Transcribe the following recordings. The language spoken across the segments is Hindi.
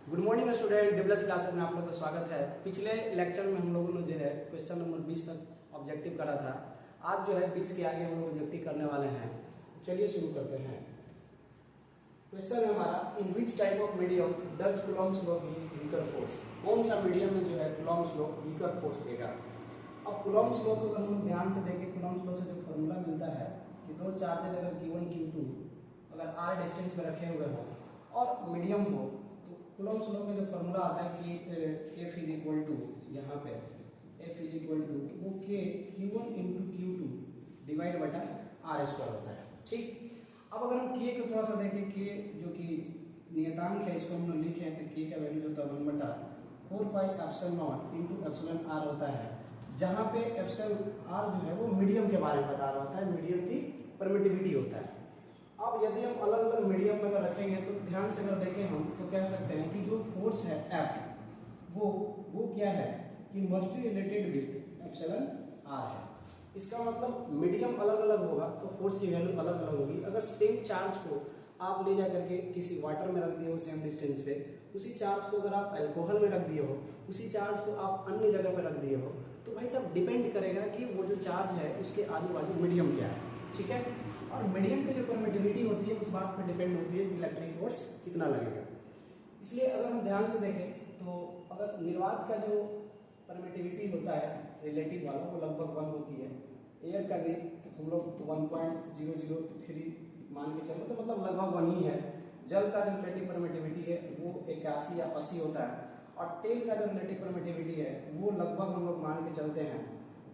गुड मॉर्निंग स्टूडेंट, डिबलस क्लासेस में आप लोगों का स्वागत है। पिछले लेक्चर में हम लोगों ने जो है क्वेश्चन नंबर 20 तक ऑब्जेक्टिव करा था। आज जो है 20 के आगे हम लोग ऑब्जेक्टिव करने वाले हैं। चलिए शुरू करते हैं। क्वेश्चन है हमारा, in which type of medium does Coulomb's law weaker force. कौन सा मीडियम में जो है कूलॉम्स लॉ वीकर फोर्स देगा। अब कूलॉम्स लॉ को अगर हम ध्यान से देखें, कूलॉम्स लॉ से जो फॉर्मूला मिलता है कि दो चार्जेज अगर Q1 Q2 अगर r डिस्टेंस में रखे हुए हो और मीडियम हो, कूलॉम्स लॉ में जो फॉर्मूला आता है कि F इज इक्वल टू, यहाँ पे F इज इक्वल टू वो K Q1 into Q2 divide बटा R स्क्वायर होता है। ठीक, अब अगर हम K को थोड़ा सा देखें, K जो कि नियतांक है, इसको हम लोग लिखे हैं तो K का वैल्यू जो होता है 1 बटा 4 pi epsilon not into epsilon R होता है, जहाँ पे एप्सिलॉन R जो है वो मीडियम के बारे में बता रहा होता है, मीडियम की परमिटिविटी होता है। अब यदि हम अलग अलग मीडियम में अगर रखेंगे तो ध्यान से अगर देखें हम तो कह सकते हैं कि जो फोर्स है F वो क्या है कि inversely related with epsilon R है। इसका मतलब मीडियम अलग अलग होगा तो फोर्स की वैल्यू अलग अलग होगी। अगर सेम चार्ज को आप ले जा करके किसी वाटर में रख दिए हो सेम डिस्टेंस पे, उसी चार्ज को अगर आप अल्कोहल में रख दिए हो, उसी चार्ज को आप अन्य जगह पर रख दिए हो, तो भाई साहब डिपेंड करेगा कि वो जो चार्ज है उसके आजू बाजू मीडियम क्या है। ठीक है, और मीडियम की जो परमिटिविटी होती है उस बात पर डिपेंड होती है कि इलेक्ट्रिक फोर्स कितना लगेगा। इसलिए अगर हम ध्यान से देखें तो अगर निर्वात का जो परमिटिविटी होता है रिलेटिव वाला वो लगभग 1 होती है। एयर का भी हम लोग 1.003 मान के चलो तो मतलब लगभग 1 ही है। जल का जो रिलेटिव परमिटिविटी है वो 81 या 80 होता है, और तेल का जो रिलेटिव परमिटिविटी है वो लगभग हम लोग मान के चलते हैं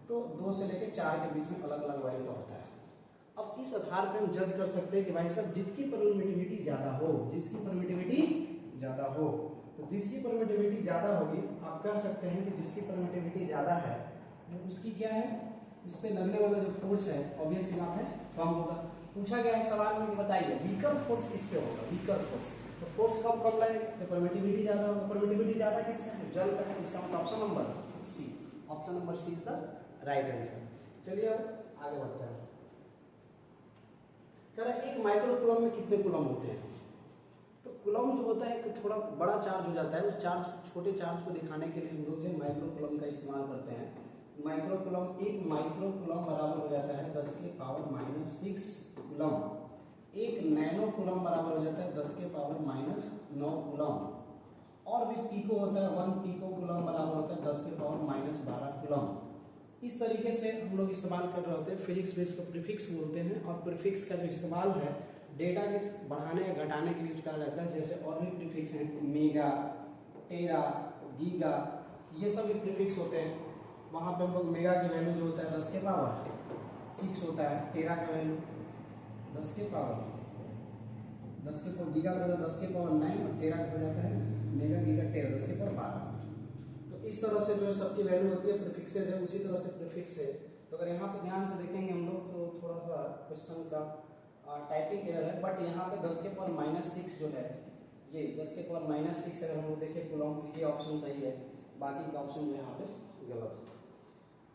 तो 2 से लेकर 4 के बीच में अलग अलग वैल्यू का होता है। अब इस आधार पर हम जज कर सकते हैं कि भाई साहब जिसकी परमिटिविटी ज्यादा हो, जिसकी परमिटिविटी ज्यादा हो, तो जिसकी परमिटिविटी ज्यादा होगी आप कह सकते हैं कि जिसकी परमिटिविटी ज्यादा है वो उसकी क्या है, उस पर लगने वाला जो फोर्स है ऑब्वियस सी बात है कम होगा। पूछा गया है सवाल में कि बताइए वीकर फोर्स किस पे होगा। वीकर फोर्स तो फोर्स कम लगेगा तो परमिटिविटी ज्यादा होगा। परमिटिविटी ज्यादा किसका है, जल का है। इसका मतलब option number C, option number C is the right answer. चलिए अब आगे बढ़ते हैं। कह रहा है एक माइक्रो कूलम में कितने कूलम होते हैं। तो कूलम जो होता है कि थोड़ा बड़ा चार्ज हो जाता है, उस चार्ज छोटे चार्ज को दिखाने के लिए हम लोग जो माइक्रो कूलम का इस्तेमाल करते हैं। माइक्रो कूलम, एक माइक्रो कूलम बराबर हो जाता है 10 के पावर माइनस 6 कूलम। एक नैनो कूलम बराबर हो जाता है 10 के पावर माइनस 9 कूलम। और भी पीको होता है, 1 पीको कूलम बराबर होता है 10 के पावर माइनस 12 कूलम। इस तरीके से हम लोग इस्तेमाल कर रहे होते हैं। फिजिक्स में इसको प्रीफिक्स बोलते हैं, और प्रीफिक्स का जो इस्तेमाल है डेटा के बढ़ाने या घटाने के लिए यूज करा जाता है। जैसे और भी प्रीफिक्स हैं, मेगा, टेरा, गीगा, ये सब भी प्रीफिक्स होते हैं। वहाँ पे हम लोग मेगा की वैल्यू जो होता है 10 के पावर 6 होता है, टेरा का वैल्यू 10 के पावर 10 के पावर, गीगा का 10 के पावर 9, और टेरा का हो जाता है मेगा गीगा टेरा 10 के पावर 12। तो इस तरह से जो है सबकी वैल्यू होती है, प्रीफिक्सेस है, उसी तरह से प्रीफिक्स है। तो अगर यहाँ पे ध्यान से देखेंगे हम लोग तो थोड़ा सा क्वेश्चन का टाइपिंग एरर है, बट यहाँ पे 10 के पावर माइनस 6 जो है, ये 10 के पावर माइनस 6 अगर हम लोग देखें कूलम तो ये ऑप्शन सही है, बाकी का ऑप्शन जो यहाँ पे गलत है।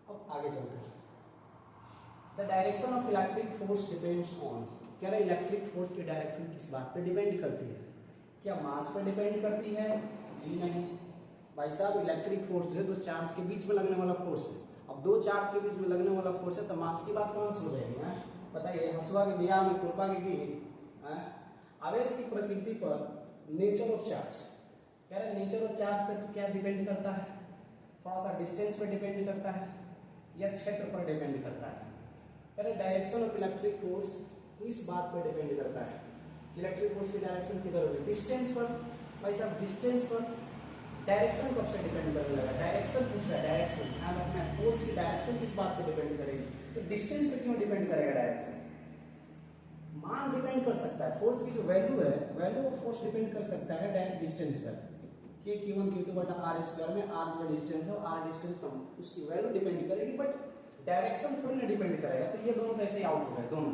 अब आगे चलते हैं। The direction of electric force depends on. कह रहे इलेक्ट्रिक फोर्स की डायरेक्शन किस बात पे डिपेंड करती है। क्या मास पर डिपेंड करती है? जी नहीं भाई साहब, इलेक्ट्रिक फोर्स जो है दो चार्ज के बीच में लगने वाला फोर्स है। अब दो चार्ज के बीच में लगने वाला फोर्स है तो मास की बात कहाँ से हो जाएगी। बताइए, हंसुआ के बिया में कुरपा के गीत, आवेश की प्रकृति पर नेचर ऑफ चार्ज। कह रहे नेचर ऑफ चार्ज पे तो क्या डिपेंड करता है, थोड़ा सा डिस्टेंस पे डिपेंड करता है या क्षेत्र पर डिपेंड करता है। कह रहे डायरेक्शन ऑफ इलेक्ट्रिक फोर्स इस बात पर डिपेंड करता है, इलेक्ट्रिक फोर्स की डायरेक्शन किधर होगी, डिस्टेंस पर। भाई साहब डिस्टेंस पर डायरेक्शन कब से डिपेंड करने लगा, डायरेक्शन पूछ रहा है, डायरेक्शन ध्यान रखना है। फोर्स की डायरेक्शन किस बात पे डिपेंड करेगी, तो डिस्टेंस पे क्यों डिपेंड करेगा डायरेक्शन। मान डिपेंड कर सकता है, फोर्स की जो वैल्यू है, वैल्यू ऑफ फोर्स डिपेंड कर सकता है डायरेक्ट डिस्टेंस पर। के Q1 Q2 बटा R स्क्वायर में R जो डिस्टेंस है, R डिस्टेंस पर उसकी वैल्यू डिपेंड करेगी, बट डायरेक्शन थोड़ी ना डिपेंड करेगा। तो ये दोनों कैसे आउट हो गए दोनों।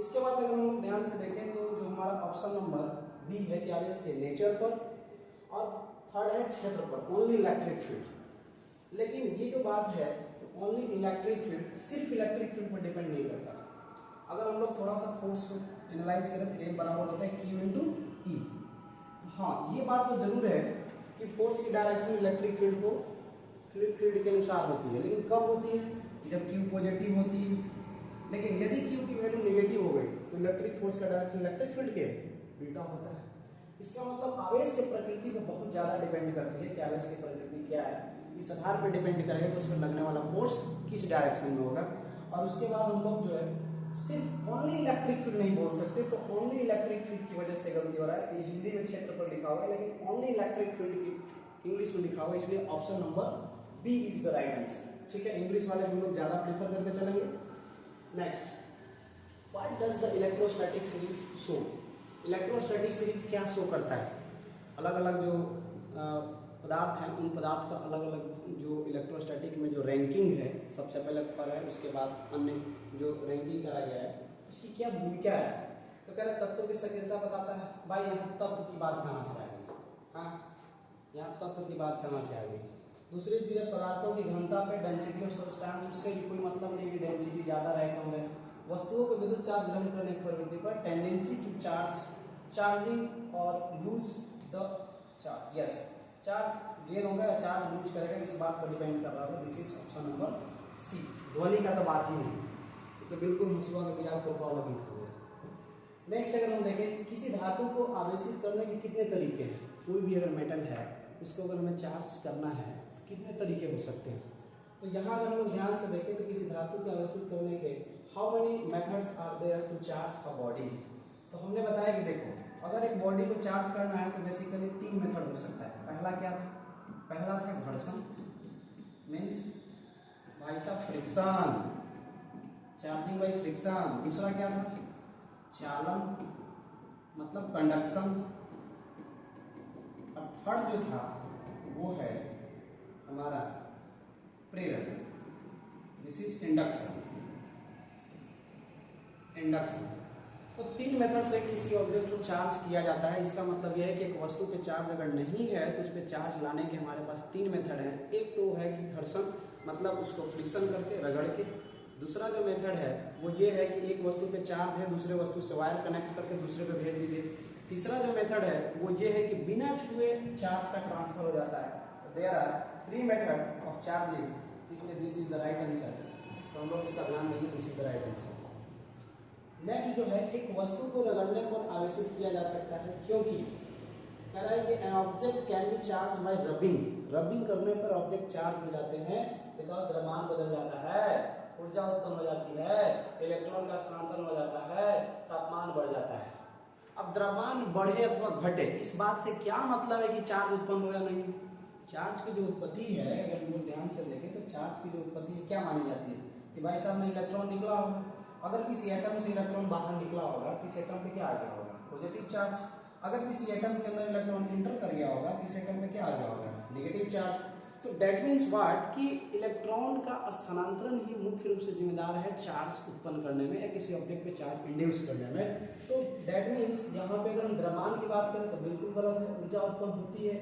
इसके बाद अगर हम ध्यान से देखें तो जो हमारा ऑप्शन नंबर बी है कि आवेश के नेचर पर, और थर्ड है क्षेत्र पर, ओनली इलेक्ट्रिक फील्ड। लेकिन ये जो बात है ओनली इलेक्ट्रिक फील्ड, सिर्फ इलेक्ट्रिक फील्ड पर डिपेंड नहीं करता। अगर हम लोग थोड़ा सा फोर्स को एनालाइज करें तो ए बराबर होता है Q इंटू टी। हाँ ये बात तो जरूर है कि फोर्स की डायरेक्शन इलेक्ट्रिक फील्ड को फील्ड के अनुसार होती है, लेकिन कब होती है? जब Q पॉजिटिव होती है। लेकिन यदि Q की वैल्यू नेगेटिव हो गई तो इलेक्ट्रिक फोर्स का डायरेक्शन इलेक्ट्रिक फील्ड के उल्टा होता है। इसका मतलब आवेश के प्रकृति पर बहुत ज़्यादा डिपेंड करती है कि आवेश की प्रकृति क्या है, इस आधार पर डिपेंड करेगा कि उस पर लगने वाला फोर्स किस डायरेक्शन में होगा। और उसके बाद हम लोग जो है सिर्फ ओनली इलेक्ट्रिक फील्ड नहीं बोल सकते, तो ओनली इलेक्ट्रिक फील्ड की वजह से गलती हो रहा है। ये हिंदी में क्षेत्रफल लिखा हुआ है, लेकिन ओनली इलेक्ट्रिक फील्ड की इंग्लिश में लिखा हुआ है, इसलिए option number B is the right answer. ठीक है, इंग्लिश वाले हम लोग ज्यादा प्रीफर करके चलेंगे। Next, what does the electrostatic series show? Electrostatic series क्या शो करता है? अलग अलग जो पदार्थ हैं उन पदार्थ का अलग अलग जो इलेक्ट्रोस्टैटिक में जो रैंकिंग है, सबसे पहले फर है, उसके बाद अन्य जो रैंकिंग करा गया है उसकी क्या भूमिका है। तो कह रहे तत्वों की सक्रियता बताता है। भाई यहाँ तत्व की बात कहाँ से आ गई? हाँ, यहाँ तत्व की बात कहाँ से आ गई? दूसरी चीज़ है पदार्थों की घनता पे डेंसिटी ऑफ सब्सटेंस, उससे भी कोई मतलब नहीं है डेंसिटी ज़्यादा रहे कम रहे। वस्तुओं को विद्युत चार्ज ग्रहण करने की प्रवृत्ति पर टेंडेंसी टू चार्जिंग और lose the charge. Yes, charge gain होगा या चार्ज लूज करेगा, इस बात पर डिपेंड कर रहा है। This is option number C. ध्वनि का तो बात ही नहीं, तो बिल्कुल हंसुआ का बिया को पाव लगी हुई है। नेक्स्ट अगर हम देखें, किसी धातु को आवेशित करने के कितने तरीके हैं? कोई भी अगर मेटल है उसको अगर हमें चार्ज करना है तो कितने तरीके हो सकते हैं? तो यहाँ अगर हम लोग ध्यान से देखें तो किसी धातु को आवेशित करने के how many methods are there to charge a body. तो हमने बताया कि देखो अगर एक बॉडी को चार्ज करना है तो बेसिकली 3 मेथड हो सकता है। पहला क्या था? पहला था घर्षण, मीन्स भाई साहब फ्रिक्शन, चार्जिंग बाई फ्रिक्शन। दूसरा क्या था? चालन, मतलब कंडक्शन। और थर्ड जो था वो है हमारा प्रेरण, दिस इज इंडक्शन। तो 3 मेथड से किसी ऑब्जेक्ट को चार्ज किया जाता है। इसका मतलब यह है कि एक वस्तु पे चार्ज अगर नहीं है तो उस पर चार्ज लाने के हमारे पास 3 मेथड हैं। एक तो है कि घर्षण, मतलब उसको फ्रिक्शन करके रगड़ के। दूसरा जो मेथड है वो ये है कि एक वस्तु पे चार्ज है, दूसरे वस्तु से वायर कनेक्ट करके दूसरे पे भेज दीजिए। तीसरा जो मेथड है वो ये है कि बिना छुए चार्ज का ट्रांसफर हो जाता है। There are 3 method of charging, इसलिए this is the right answer. तो हम लोग इसका ध्यान देंगे, this is the right answer. Next जो है, एक वस्तु को रगड़ने पर आवेशित किया जा सकता है, क्योंकि कह रहा है कि an object can be charge by rubbing. Rubbing करने पर ऑब्जेक्ट चार्ज हो जाते हैं, बिकॉज द्रव्यमान बदल जाता है, ऊर्जा उत्पन्न हो जाती है, इलेक्ट्रॉन का स्थानांतरण हो जाता है, तापमान बढ़ जाता है। अब द्रव्यमान बढ़े अथवा घटे, इस बात से क्या मतलब है कि चार्ज उत्पन्न हो या नहीं? चार्ज की जो उत्पत्ति है, अगर हम लोग ध्यान से देखें तो चार्ज की जो उत्पत्ति है क्या मानी जाती है कि भाई साहब में इलेक्ट्रॉन निकला होगा। अगर किसी एटम से इलेक्ट्रॉन बाहर निकला होगा तो इस एटम पे क्या आ गया होगा? Positive charge. अगर किसी एटम के अंदर इलेक्ट्रॉन एंटर कर गया होगा तो इस एटम पे क्या आ गया होगा? Negative charge. तो डेट मीन्स व्हाट कि इलेक्ट्रॉन का स्थानांतरण ही मुख्य रूप से जिम्मेदार है चार्ज उत्पन्न करने में या किसी ऑब्जेक्ट पे चार्ज इंड्यूस करने में। तो डेट मीन्स यहाँ पे अगर हम द्रव्यमान की बात करें तो बिल्कुल गलत है। ऊर्जा उत्पन्न होती है,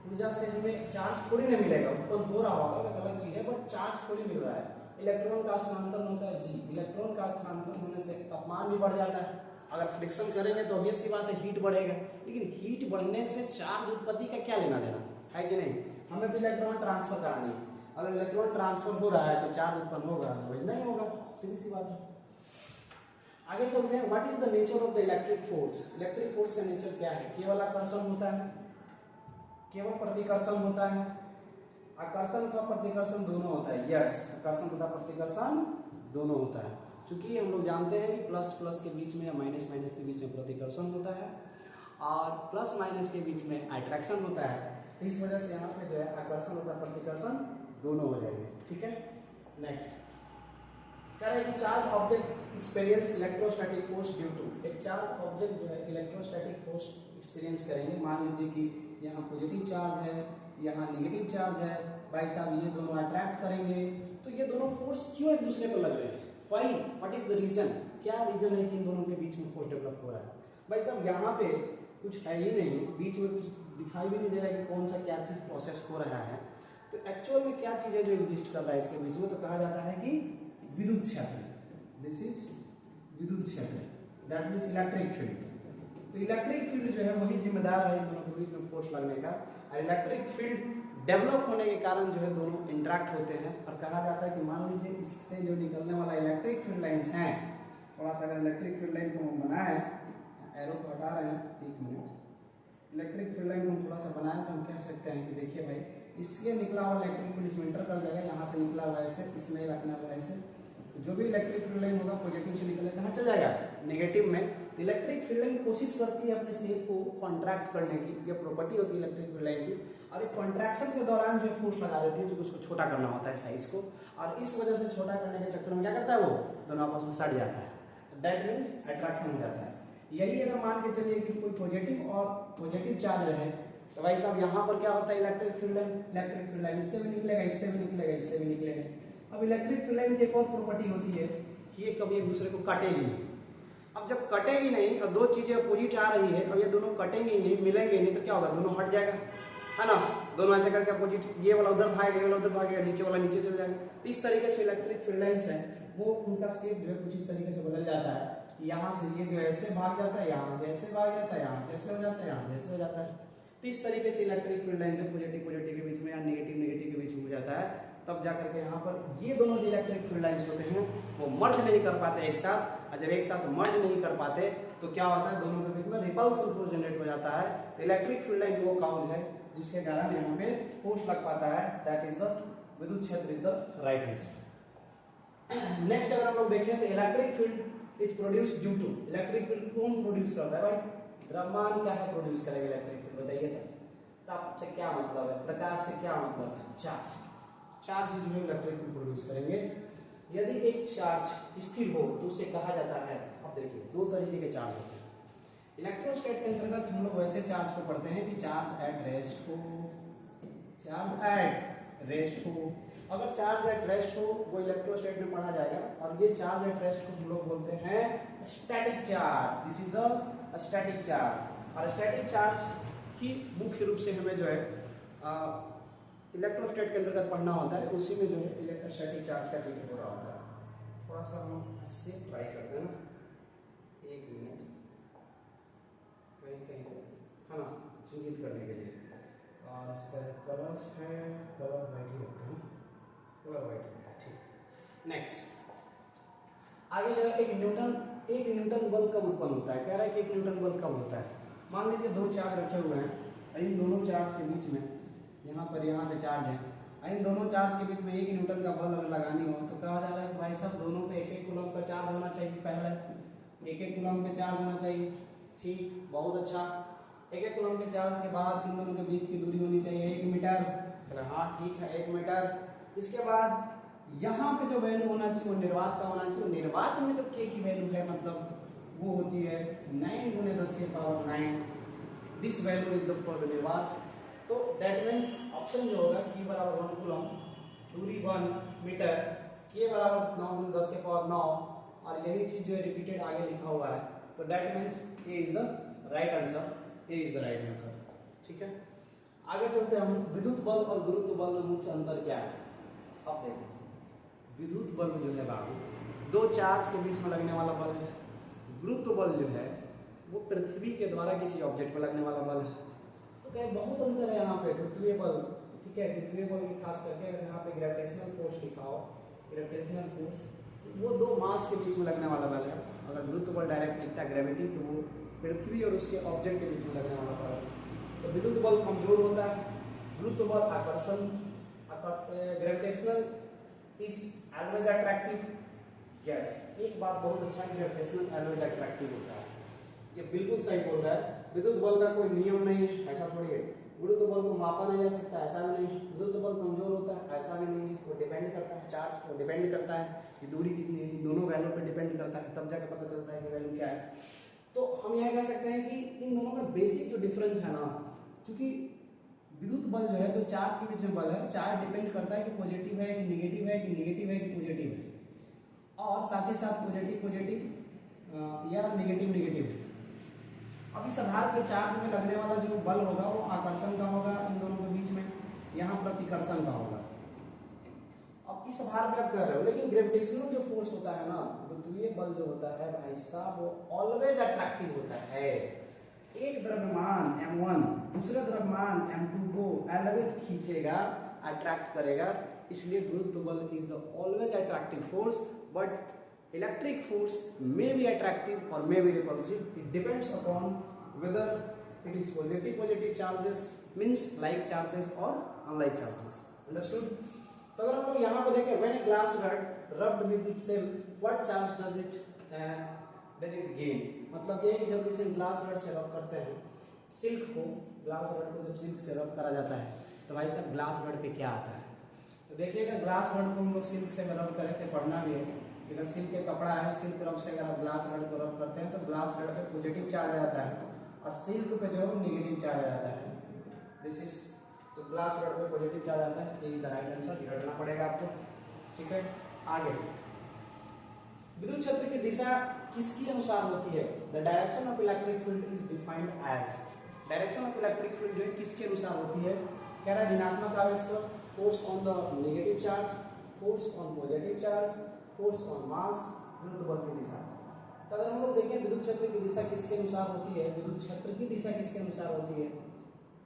ऊर्जा से हमें चार्ज थोड़ी ना मिलेगा, उत्पन्न हो रहा होगा एक अलग चीज है, बट चार्ज थोड़ी मिल रहा है। इलेक्ट्रॉन का स्थानांतरण होता है जी, इलेक्ट्रॉन का स्थानांतरण होने से तापमान भी बढ़ जाता है। अगर फ्रिक्शन करेंगे तो ऑब्वियस सी बात है हीट बढ़ेगा, लेकिन हीट बढ़ने से चार्ज उत्पत्ति का क्या लेना देना है कि नहीं? हमें तो इलेक्ट्रॉन ट्रांसफर करानी है। अगर इलेक्ट्रॉन ट्रांसफर हो रहा है तो चार्ज उत्पन्न होगा, अदरवाइज नहीं होगा, सीधी सी बात है। आगे चलते हैं, what is the nature of the electric force? Electric force का नेचर क्या है? केवल आकर्षण होता है, केवल प्रतिकर्षण होता है, आकर्षण तथा प्रतिकर्षण दोनों होता है। यस, आकर्षण तथा प्रतिकर्षण दोनों होता है। क्योंकि हम लोग जानते हैं कि प्लस प्लस के बीच में या माइनस माइनस के बीच में प्रतिकर्षण होता है और प्लस माइनस के बीच में अट्रैक्शन होता है। इस वजह से यहाँ पे जो है आकर्षण तथा प्रतिकर्षण दोनों हो जाएंगे। ठीक है, नेक्स्ट कह रहा है कि charge object experience electrostatic force due to. एक चार्ज ऑब्जेक्ट जो है इलेक्ट्रोस्टैटिक फोर्स एक्सपीरियंस करेंगे। मान लीजिए कि यहाँ पॉजिटिव चार्ज है, यहाँ नेगेटिव चार्ज है, भाई साहब ये दोनों अट्रैक्ट करेंगे, तो ये दोनों फोर्स क्यों एक दूसरे पर लग रहे हैं? Why, what is the reason? क्या रीजन है कि इन दोनों के बीच में फोर्स डेवलप हो रहा है? भाई साहब यहाँ पे कुछ है ही नहीं, बीच में कुछ दिखाई भी नहीं दे रहा है कि कौन सा क्या चीज प्रोसेस हो रहा है। तो एक्चुअल में क्या चीज है जो एग्जिस्ट कर रहा है इसके बीच में? तो कहा जाता है कि विद्युत क्षेत्र, दिस इज विद्युत क्षेत्र, दैट मीन्स इलेक्ट्रिक फील्ड। तो इलेक्ट्रिक फील्ड जो है वही जिम्मेदार है इन दोनों के बीच में फोर्स लगने का। और इलेक्ट्रिक फील्ड डेवलप होने के कारण जो है दोनों इंटरेक्ट होते हैं। और कहा जाता है कि मान लीजिए इससे जो निकलने वाला इलेक्ट्रिक फील्ड लाइन्स हैं, थोड़ा सा अगर इलेक्ट्रिक फील्ड लाइन को हम बनाए, एरो को हटा रहे हैं, एक मिनट, इलेक्ट्रिक फील्ड लाइन को हम थोड़ा सा बनाए तो हम कह सकते हैं कि देखिए भाई, इससे निकला हुआ इलेक्ट्रिक फील्ड इसमें इंटर कर जाएगा, यहाँ से निकला हुआ ऐसे, इसमें रखना हुआ ऐसे, तो जो भी इलेक्ट्रिक फील्ड लाइन होगा पॉजिटिव से निकले कहाँ चल जाएगा, नेगेटिव में। तो इलेक्ट्रिक फील्ड लाइन कोशिश करती है अपने शेप को कॉन्ट्रैक्ट करने की, ये प्रॉपर्टी होती है इलेक्ट्रिक फील्ड लाइन की। और एक कॉन्ट्रैक्शन के दौरान जो फोर्स लगा देती है, जो उसको छोटा करना होता है साइज को, और इस वजह से छोटा करने के चक्कर में क्या करता है, वो दोनों आपस में सट जाता है, दैट मीन्स अट्रैक्शन हो जाता है। यही अगर मान के चलिए कि कोई पॉजिटिव और पॉजिटिव चार्ज रहे, तो भाई साहब यहाँ पर क्या होता है, इलेक्ट्रिक फील्ड लाइन इससे भी निकलेगा, इससे भी निकलेगा, इससे भी निकलेगा। अब इलेक्ट्रिक फील्ड लाइन की एक और प्रॉपर्टी होती है कि ये कभी एक दूसरे को काटेगी नहीं। अब जब कटेगी नहीं और दो चीजें अपोजिट आ रही है, अब ये दोनों कटेंगे ही नहीं, मिलेंगे नहीं, तो क्या होगा, दोनों हट जाएगा, है ना, दोनों ऐसे करके अपोजिट, ये वाला उधर भागेगा, ये वाला उधर भागेगा, नीचे वाला नीचे चल जाएगा। तो इस तरीके से इलेक्ट्रिक फील्ड लाइन्स है वो उनका शेप जो है कुछ इस तरीके से बदल जाता है। यहाँ से ये जो ऐसे भाग जाता है, यहाँ से ऐसे भाग जाता है, यहाँ से ऐसे हो जाता है, यहाँ से ऐसे हो जाता है। तो इस तरीके से इलेक्ट्रिक फील्ड लाइन जो पॉजिटिव पॉजिटिव के बीच में या नेगेटिव नेगेटिव के बीच में हो जाता है, तब जाकर के यहाँ पर ये दोनों जो इलेक्ट्रिक फील्ड लाइन्स होते हैं वो मर्ज नहीं कर पाते एक साथ। और जब एक साथ मर्ज नहीं कर पाते तो क्या होता है, दोनों के बीच में रिपल्सन फोर्स जनरेट हो जाता है। तो इलेक्ट्रिक फील्ड लाइन वो काउज है जिसके कारण यहाँ पे फोर्स लग पाता है, दैट इज द विद्युत क्षेत्र is the right answer. Next अगर हम लोग देखें तो electric field is produced due to, electric field कौन प्रोड्यूस करता है भाई, द्रव्यमान क्या है प्रोड्यूस करेगा इलेक्ट्रिक फील्ड, बताइए। ताप से क्या मतलब है, प्रकाश से क्या मतलब है, चार्ज, चार्ज जो है इलेक्ट्रिक फील्ड प्रोड्यूस करेंगे। यदि एक चार्ज स्थिर हो तो उसे कहा जाता है, अब देखिए दो तरीके के चार्ज होते हैं। इलेक्ट्रोस्टैट के अंतर्गत हम लोग वैसे चार्ज को पढ़ते हैं कि चार्ज एट रेस्ट हो, चार्ज एट रेस्ट हो। अगर चार्ज एट रेस्ट हो वो इलेक्ट्रोस्टैट में पढ़ा जाएगा, और ये चार्ज एट रेस्ट को हम लोग बोलते हैं static charge, this is the static charge. और स्टैटिक चार्ज की मुख्य रूप से हमें जो है इलेक्ट्रोस्टैट के अंतर्गत पढ़ना होता है, उसी में जो है इलेक्ट्रोस्टैटिक चार्ज का जिक्र हो रहा होता है। थोड़ा सा हम इससे ट्राई करते हैं ना, एक मिनट, कहीं कहीं है ना, चिन्हित करने के लिए। और इसका कलर्स है, कलर वाइट ही रखते हैं, कलर वाइट है, ठीक। नेक्स्ट आगे जो है एक न्यूटन बल कब उत्पन्न होता है, कह रहा है कि एक न्यूटन बल कब होता है। मान लीजिए दो चार्ज रखे हुए हैं, इन दोनों चार्ज के बीच में यहाँ पे चार्ज है, इन दोनों चार्ज के बीच में एक न्यूटन का बल अगर लगानी हो तो कहा जा रहा है कि भाई साहब दोनों पे एक एक कूलम का चार्ज होना चाहिए, पहले एक एक कूलम पे चार्ज होना चाहिए, ठीक, बहुत अच्छा। एक एक कूलम के चार्ज के बाद इन दोनों के बीच की दूरी होनी चाहिए 1 मीटर, हाँ ठीक है 1 मीटर। इसके बाद यहाँ पे जो वैल्यू होना चाहिए वो निर्वात का होना चाहिए, निर्वात में जो के की वैल्यू है मतलब वो होती है 9 × 10⁹, this value is the for the निर्वात। तो दैट मीन्स ऑप्शन जो होगा Q बराबर 1 कूलम, दूरी 1 मीटर, K बराबर 9 × 10⁹, और यही चीज जो है रिपीटेड आगे लिखा हुआ है, तो that means A is the right answer, A is the right answer, ठीक है। आगे चलते हैं हम, विद्युत बल और गुरुत्व बल में मुख्य अंतर क्या है। अब देखो विद्युत बल जो है बाबू, दो चार्ज के बीच में लगने वाला बल है। गुरुत्व बल जो है वो पृथ्वी के द्वारा किसी ऑब्जेक्ट पर लगने वाला बल है। तो क्या बहुत अंतर है यहाँ पे, गुरुत्वीय बल, ठीक है, गुरुत्वीय बल की खास करके अगर यहाँ पे ग्रेविटेशनल फोर्स लिखा हो, ग्रेविटेशनल फोर्स, वो दो मास के बीच में लगने वाला बल है। अगर गुरुत्व बल डायरेक्ट लिखता है ग्रेविटी, तो वो पृथ्वी और उसके ऑब्जेक्ट के बीच में लगने वाला बल है। तो विद्युत बल कमजोर होता है, गुरुत्व बल आकर्षण, gravitational is always attractive, yes, एक बात बहुत अच्छा है, ग्रेविटेशनल ऑलवेज अट्रैक्टिव होता है, ये बिल्कुल सही बोल रहा है। विद्युत बल का कोई नियम नहीं है, ऐसा थोड़ी है। गुरुत्व बल को मापा नहीं जा सकता, ऐसा भी नहीं। विद्युत बल कमजोर होता है, ऐसा भी नहीं है। वो डिपेंड करता है चार्ज पर, डिपेंड करता है कि दूरी कितनी है, दोनों वैल्यू पे डिपेंड करता है, तब जाकर पता चलता है कि वैल्यू क्या है। तो हम यह कह सकते हैं कि इन दोनों में बेसिक जो डिफरेंस है ना, क्योंकि विद्युत बल जो है तो चार्ज के बीच में बल है, चार्ज डिपेंड करता है कि पॉजिटिव है कि नेगेटिव है, कि नेगेटिव है कि पॉजिटिव है, और साथ ही साथ पॉजिटिव या नेगेटिव है। अब इस आधार पर चार्ज में लगने वाला जो बल होगा वो आकर्षण का होगा इन दोनों के बीच में, यहाँ प्रतिकर्षण का होगा। अब इस आधार पर आप कह रहे हो, लेकिन ग्रेविटेशनल जो फोर्स होता है ना, गुरुत्वीय बल जो होता है भाई साहब, वो ऑलवेज अट्रैक्टिव होता है। एक द्रव्यमान m1 दूसरे द्रव्यमान m2 को अलवेज खींचेगा, अट्रैक्ट करेगा, इसलिए गुरुत्व बल is the always attractive force, but electric force may be attractive और may be repulsive, it depends upon whether it is positive charges means like charges और अनलाइक चार्जेस। अंडरस्टूड? तो अगर हम लोग यहाँ पे देखें, when a glass rod rubbed with itself what charge does it gain, मतलब ये कि जब इसे ग्लास रड से रब करते हैं, सिल्क को, ग्लास रड को जब सिल्क से रब करा जाता है तो भाई साहब ग्लास रड पे क्या आता है? तो देखिएगा ग्लास रड को हम लोग सिल्क से रब करें तो पढ़ना भी है, अगर सिल्क एक कपड़ा है, सिल्क रब से अगर ग्लास रड को रब करते हैं तो ग्लास रड पे पॉजिटिव चार्ज आ जाता है और सिल्क पे जो है नेगेटिव चार्ज आ जाता है। दिस इज, तो ग्लास रड पे पॉजिटिव चार्ज आता है, ये द राइट आंसर, ये रटना पड़ेगा आपको। ठीक है, आगे विद्युत क्षेत्र की दिशा किसके अनुसार होती है? The direction of electric field is defined as, direction of electric field जो है किसके अनुसार होती है? कह रहा है ऋणात्मक आवेश पर force on the negative charge, force on positive charge, force on मास, विद्युत बल की दिशा। तो अगर हम लोग देखें विद्युत क्षेत्र की दिशा किसके अनुसार होती है, विद्युत क्षेत्र की दिशा किसके अनुसार होती है?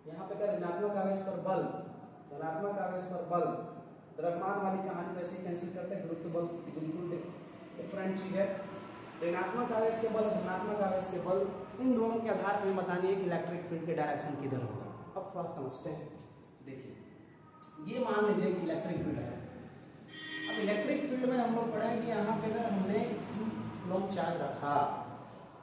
यहाँ पे क्या ऋणात्मक आवेश पर बल, धनात्मक आवेश पर बल, द्रव्यमान वाली कहानी तो ऐसे ही कैंसिल करते हैं, गुरुत्व बल बिल्कुल डिफरेंट चीज है। ऋणात्मक आवेश के बल, धनात्मक आवेश के बल, इन दोनों के आधार पर बतानी है कि इलेक्ट्रिक फील्ड के डायरेक्शन किधर होगा। अब थोड़ा समझते हैं, देखिए ये मान लीजिए कि इलेक्ट्रिक फील्ड है। अब इलेक्ट्रिक फील्ड में हम लोग पढ़े कि यहाँ पे अगर हमने कूलम्ब चार्ज रखा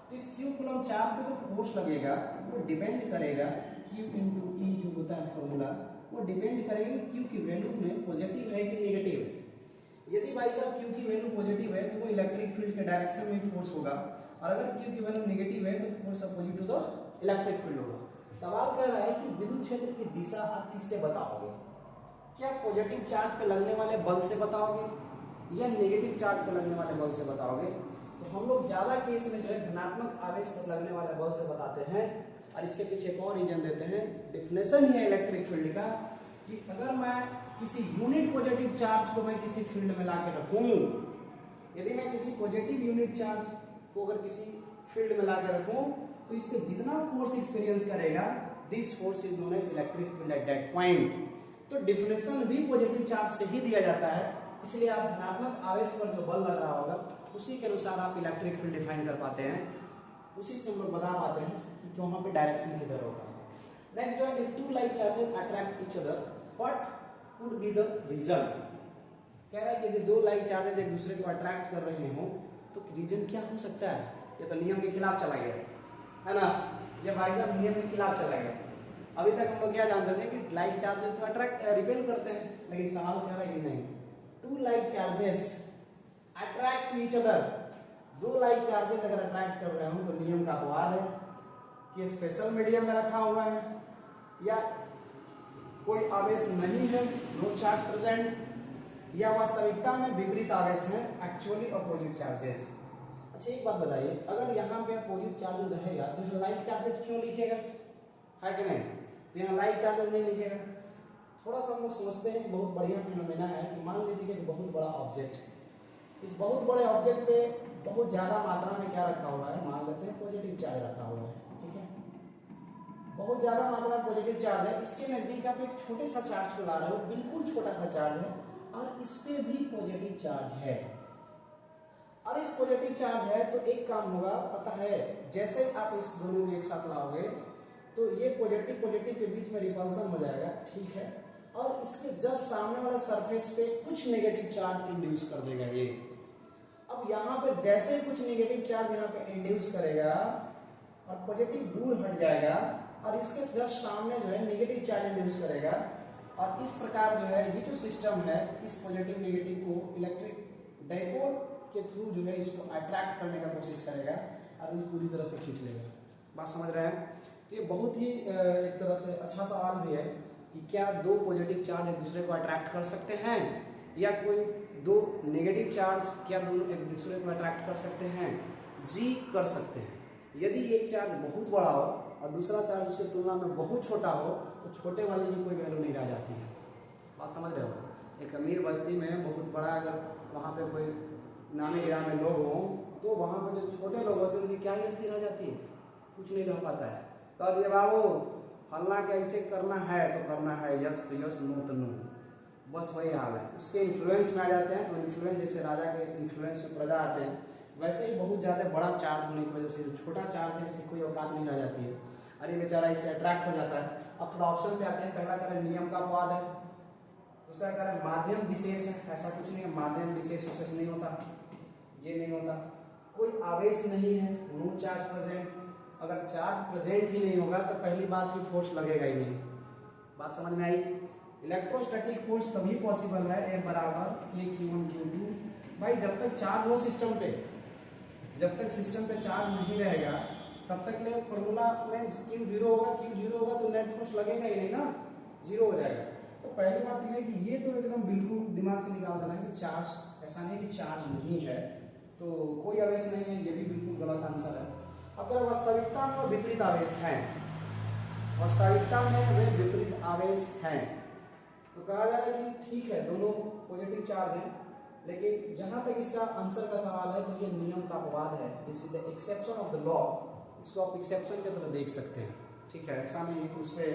तो इस क्यू कूलम्ब चार्ज पे जो फोर्स लगेगा वो डिपेंड करेगा Q इंटू ई जो होता है फॉर्मूला, वो डिपेंड करेगा कि Q की वैल्यू में पॉजिटिव है कि नेगेटिव है। यदि भाई साहब Q की वैल्यू पॉजिटिव है तो वो इलेक्ट्रिक फील्ड के डायरेक्शन में फोर्स होगा, और अगर Q की वैल्यू नेगेटिव है तो force opposite to the electric field होगा। सवाल कर रहा है कि विद्युत क्षेत्र की दिशा आप किससे बताओगे? क्या पॉजिटिव चार्ज पे लगने वाले बल से बताओगे या नेगेटिव चार्ज पे लगने वाले बल से बताओगे? तो हम लोग ज्यादा केस में जो है धनात्मक आवेश पर लगने वाले बल से बताते हैं, और इसके पीछे एक और रीजन देते हैं, डिफिनेशन ही है इलेक्ट्रिक फील्ड का कि अगर मैं किसी यूनिट पॉजिटिव चार्ज को मैं किसी फील्ड में लाके रखूं, यदि मैं किसी पॉजिटिव यूनिट चार्ज को अगर किसी फील्ड में लाके रखूं तो इसको जितना फोर्स एक्सपीरियंस करेगा, this force is known as electric field at that point. तो डिफिनेशन भी पॉजिटिव चार्ज से ही दिया जाता है, इसलिए आप धनात्मक आवेश पर जो बल लग रहा होगा उसी के अनुसार आप इलेक्ट्रिक फील्ड डिफाइन कर पाते हैं, उसी से हम लोग बता पाते हैं कि वहां पे डायरेक्शन किधर होगा। नेक्स्ट जो है, if two like charges attract each other what could be the reason? कह रहा है कि यदि दो लाइक चार्जेस एक दूसरे को अट्रैक्ट कर रहे हो तो रीजन क्या हो सकता है? ये तो नियम के खिलाफ चला गया है ना, ये भाई साहब नियम के खिलाफ चला गया। अभी तक हम लोग क्या जानते थे कि लाइक चार्जेस तो अट्रैक्ट रिपेल करते हैं, लेकिन सवाल कह रहा है कि नहीं, two like charges attract to each other, दो लाइक चार्जेस अगर अट्रैक्ट कर रहे हो तो नियम का अपवाद है कि स्पेशल मीडियम में रखा हुआ है या कोई आवेश नहीं है, नो चार्ज प्रेजेंट, या वास्तविकता में विपरीत आवेश है, एक्चुअली अपोजिट चार्जेस। अच्छा एक बात बताइए, अगर यहाँ पे अपोजिट चार्ज रहेगा तो यहाँ लाइक चार्जेस क्यों लिखेगा, है कि नहीं? तो यहाँ लाइक चार्जेस नहीं लिखेगा। थोड़ा सा हम लोग समझते हैं, बहुत बढ़िया फिनोमेना है कि मान लीजिए कि बहुत बड़ा ऑब्जेक्ट, इस बहुत बड़े ऑब्जेक्ट पे बहुत ज्यादा मात्रा में क्या रखा हुआ है, मान लेते हैं पॉजिटिव चार्ज रखा हुआ है, ठीक है, बहुत ज्यादा मात्रा में पॉजिटिव चार्ज है। इसके नजदीक आप एक छोटे सा चार्ज को ला रहे हो, बिल्कुल छोटा सा चार्ज है, और इस पे भी पॉजिटिव चार्ज है, और इस पॉजिटिव चार्ज है तो एक काम होगा, पता है, जैसे आप इस दोनों को एक साथ लाओगे तो ये पॉजिटिव पॉजिटिव के बीच में रिपल्सन हो जाएगा, ठीक है, और इसके जस्ट सामने वाले सरफेस पे कुछ नेगेटिव चार्ज इंड्यूस कर देगा ये। अब यहाँ पे जैसे कुछ नेगेटिव चार्ज यहाँ पे इंड्यूस करेगा और पॉजिटिव दूर हट जाएगा, और इसके जस्ट सामने जो है नेगेटिव चार्ज इंड्यूस करेगा, और इस प्रकार जो है ये जो सिस्टम है इस पॉजिटिव नेगेटिव को इलेक्ट्रिक डाइपोल के थ्रू जो है इसको अट्रैक्ट करने का कोशिश करेगा और इसे पूरी तरह से खींच लेगा। बात समझ रहे हैं? तो ये बहुत ही एक तरह से अच्छा सवाल भी है कि क्या दो पॉजिटिव चार्ज एक दूसरे को अट्रैक्ट कर सकते हैं, या कोई दो नेगेटिव चार्ज क्या दोनों एक दूसरे को अट्रैक्ट कर सकते हैं? जी कर सकते हैं। यदि एक चार्ज बहुत बड़ा हो और दूसरा चार्ज उसकी तुलना में बहुत छोटा हो तो छोटे वाले की कोई वैल्यू नहीं रह जाती है। बात समझ रहे हो? एक अमीर बस्ती में बहुत बड़ा अगर वहाँ पे कोई नामी गिरामी लोग हों तो वहाँ पे जो छोटे लोग होते हैं उनकी क्या ही स्थिति रह जाती है, कुछ नहीं रह पाता है। कह दिए बाबू फलना के ऐसे करना है तो करना है, यस तो यस, नो तो नो, बस वही हाल है। उसके इन्फ्लुएंस में आ जाते हैं, तो इन्फ्लुएंस जैसे राजा के इन्फ्लुएंस में प्रजा आते हैं, वैसे ही बहुत ज़्यादा बड़ा चार्ज होने की वजह से जो छोटा चार्ज है इससे कोई औकात नहीं रह जाती है, अरे बेचारा इससे अट्रैक्ट हो जाता है। अब थोड़ा ऑप्शन पे आते हैं, पहला करें नियम का अपवाद है, दूसरा करें माध्यम विशेष है, ऐसा कुछ नहीं है, माध्यम विशेष विशेष नहीं होता, ये नहीं होता, कोई आवेश नहीं है, नो चार्ज प्रेजेंट। अगर चार्ज प्रेजेंट ही नहीं होगा तो पहली बात की फोर्स लगेगा ही नहीं, बात समझ में आई। इलेक्ट्रोस्टैटिक फोर्स तभी पॉसिबल है F बराबर Q1 Q2, भाई जब तक चार्ज हो सिस्टम पे, जब तक सिस्टम पे चार्ज नहीं रहेगा तब तक ले फॉर्मूला में Q0 होगा तो नेट फोर्स लगेगा ही नहीं ना, जीरो हो जाएगा। तो पहली बात यह है कि ये तो एकदम बिल्कुल दिमाग से निकाल देना है कि चार्ज, ऐसा नहीं कि चार्ज नहीं है तो कोई आवेश नहीं है, ये भी बिल्कुल गलत आंसर है। अगर वास्तविकता में विपरीत आवेश है, वास्तविकता में वे विपरीत आवेश हैं, तो कहा जा रहा है कि ठीक है दोनों पॉजिटिव चार्ज हैं, लेकिन जहां तक इसका आंसर का सवाल है तो ये नियम का अपवाद है, this is the exception of the law, इसको आप एक्सेप्शन की तरह देख सकते हैं, ठीक है। ऐसा नहीं है कि उस पर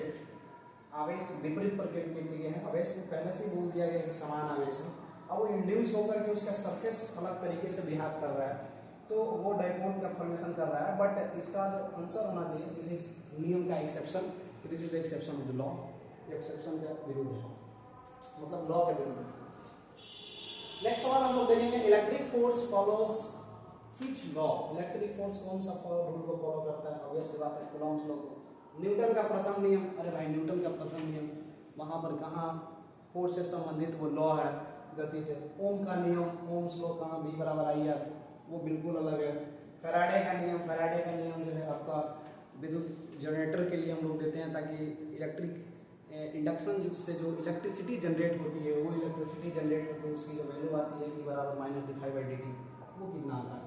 आवेश विपरीत प्रकृति के दिए हैं, आवेश को पहले से ही बोल दिया गया कि समान आवेश है, अब वो इंड्यूस होकर के उसका सरफेस अलग तरीके से बिहेव कर रहा है तो वो डाइपोल का फॉर्मेशन कर रहा है, बट इसका जो आंसर होना चाहिए दिस इज नियम का exception, this is the exception of the law, exception का विरुद्ध है, मतलब लॉ के विरुद्ध है। नेक्स्ट सवाल हम लोग देखेंगे, electric force follows which law, electric force कौन सा रूल को फॉलो करता है, ऑब्वियस सी बात है कूलॉम्स लॉ को, न्यूटन का प्रथम नियम, अरे भाई न्यूटन का प्रथम नियम वहां पर कहाँ फोर्स से संबंधित वो लॉ है गति से, ओम का नियम, ओम्स लॉ कहाँ, V बराबर I R, वो बिल्कुल अलग है। फैराडे का नियम, फैराडे का नियम जो है आपका विद्युत जनरेटर के लिए हम लोग देते हैं ताकि इलेक्ट्रिक इंडक्शन से जो इलेक्ट्रिसिटी जनरेट होती है वो इलेक्ट्रिसिटी जनरेट होकर उसकी जो वैल्यू आती है E बराबर -dϕ/dt, वो कितना आता है।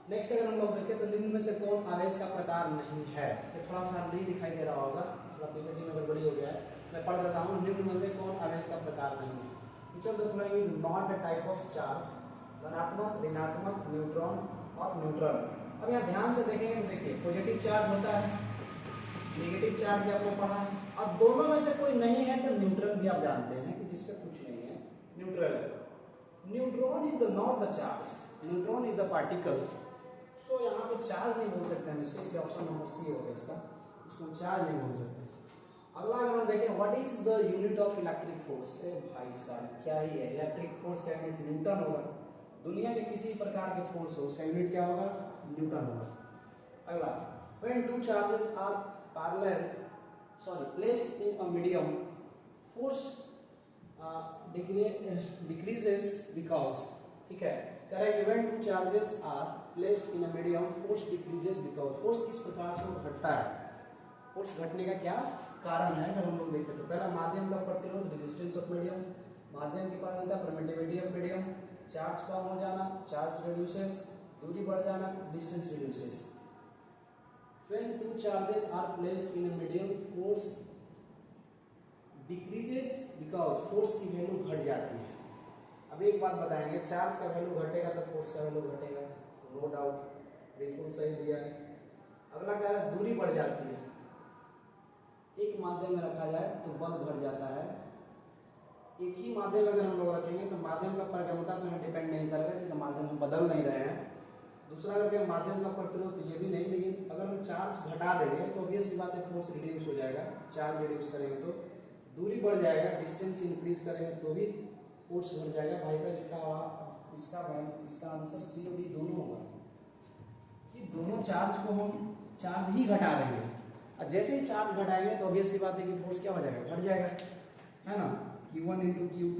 नेक्स्ट अगर हम लोग देखें तो निम्न में से कौन आवेश का प्रकार नहीं है, ये थोड़ा सा नहीं दिखाई दे रहा होगा, थोड़ा पीपीटी में गड़बड़ी हो गया है, मैं पढ़ देता हूँ, निम्न में से कौन आवेश का प्रकार नहीं है, which of the following is not a type of charge, धनात्मक, ऋणात्मक, न्यूट्रॉन और न्यूट्रल। अब यहाँ ध्यान से देखेंगे तो देखिए पॉजिटिव चार्ज होता है, नेगेटिव चार्ज भी आपने पढ़ा है, अब दोनों में से कोई नहीं है तो न्यूट्रल भी आप जानते हैं कि जिसका कुछ नहीं है न्यूट्रल है। Neutron is the not the charge, neutron is the particle, so यहाँ पे चार्ज नहीं बोल सकते हम इसके ऑप्शन नंबर सी होगा इसका, उसको चार्ज नहीं बोल सकते। अगला अगर हम देखें what is the unit of electric force, भाई साहब क्या ही है, इलेक्ट्रिक फोर्स का यूनिट न्यूटन होगा, दुनिया के किसी प्रकार के फोर्स हो उसका यूनिट क्या होगा, न्यूटन होगा। अगला, when two charges are parallel placed in a medium, force decreases because, ठीक है, correct, when two charges are placed in a medium force decreases because, force किस प्रकार से घटता है, फोर्स घटने का क्या कारण है अगर हम लोग देखें तो पहला माध्यम का प्रतिरोध, रेजिस्टेंस ऑफ मीडियम, माध्यम की पारगम्यता, परमिटिविटी ऑफ मीडियम, चार्ज कम हो जाना, चार्ज रिड्यूसेस, दूरी बढ़ जाना, distance reduces. When two charges are placed in a medium, force decreases because, force की वैल्यू घट जाती है। अब एक बात बताएंगे, चार्ज का वैल्यू घटेगा तो फोर्स का वैल्यू घटेगा, नो डाउट, बिल्कुल सही दिया है। अगला क्या है, दूरी बढ़ जाती है, एक माध्यम में रखा जाए तो बल घट जाता है, एक ही माध्यम अगर हम लोग रखेंगे तो माध्यम का पारगम्यता तो यहाँ डिपेंड नहीं करेगा क्योंकि माध्यम हम बदल नहीं रहे हैं। दूसरा अगर माध्यम का प्रतिरोध तो ये भी नहीं, लेकिन अगर हम चार्ज घटा देंगे तो ऑब्वियस सी बात है फोर्स रिड्यूस हो जाएगा, चार्ज रिड्यूस करेंगे तो दूरी बढ़ जाएगा, डिस्टेंस इंक्रीज करेंगे तो भी फोर्स बढ़ जाएगा। भाई साहब इसका आंसर सी और डी दोनों होगा कि दोनों चार्ज को हम चार्ज ही घटा रहे हैं, और जैसे ही चार्ज घटाएंगे तो ऑब्वियस सी बात है कि फोर्स क्या हो जाएगा, घट जाएगा, है ना। Q1 × Q2